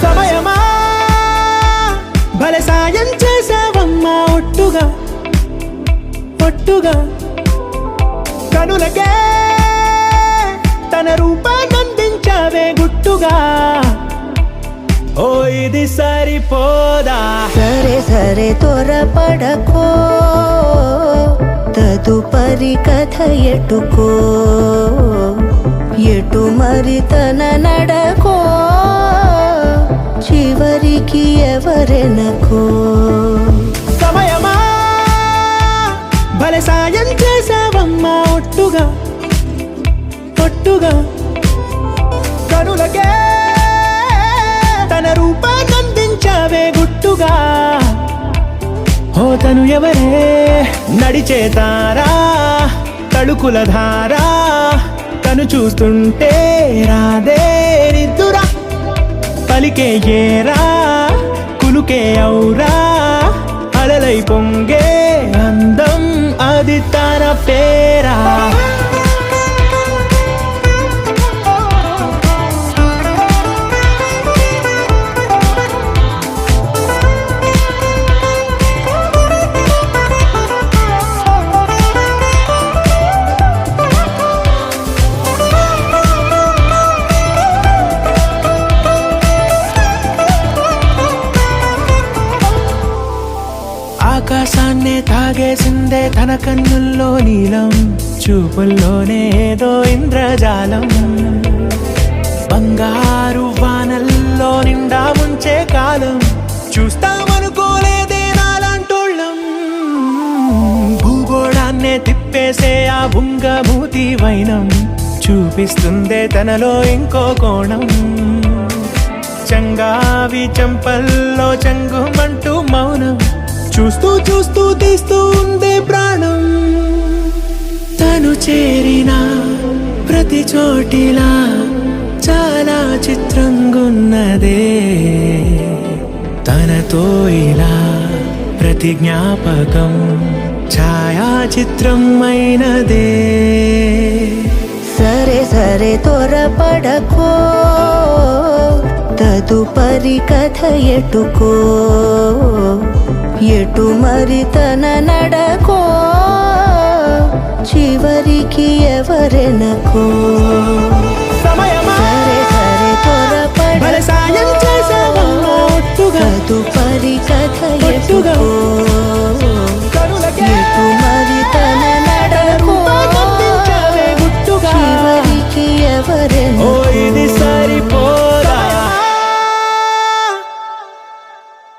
సమయమా భలే సాయం చేసావమ్మా ఒట్టుగా ఒట్టుగా కనులకే తన రూపాన్నందించావే గుట్టుగా ఓ ఇది సరిపోదా సరే సరే త్వరపడకో తదుపరి కథ ఎటుకో ఎటు మరి తన నడకో చివరికి ఎవరెనకో సమయమా భలే సాయం చేసావమ్మా ఒట్టుగా ఒట్టుగా కనులకే తన రూపాన్నందించావే గుట్టుగా ఓ తను ఎవరే నడిచే తారా తళుకుల ధారా తను చూస్తుంటే రాదే నిద్దురా పలికే ఏరా కులుకే ఔరా అలలై పొంగే అందం అది తన పేరా ఆకాశాన్నే తాగేసిందే తన కన్నుల్లో నీలం చూపుల్లోనే ఏదో ఇంద్రజాలం బంగారు వానల్లో నిండా ముంచే కాలం చూస్తామనుకోలేదే నాలాంటోళ్ళం భూగోళాన్నే తిప్పేసే ఆ బుంగమూతి వైనం చూపిస్తుందే తనలో ఇంకో కోణం చంగావి చంపల్లో చంగుమంటూ మౌనం చూస్తూ చూస్తూ తీస్తూ ఉందే ప్రాణం తను చేరిన ప్రతి చోటిలా చాలా చిత్రంగున్నదే తనతో ఇలా ప్రతి జ్ఞాపకం ఛాయాచిత్రం అయినదే సరే సరే త్వరపడకో తదుపరి కథ ఎటుకో ఎటు మరి తన నడకో చివరికి ఎవరెనకో సమయమా సరే సరే త్వర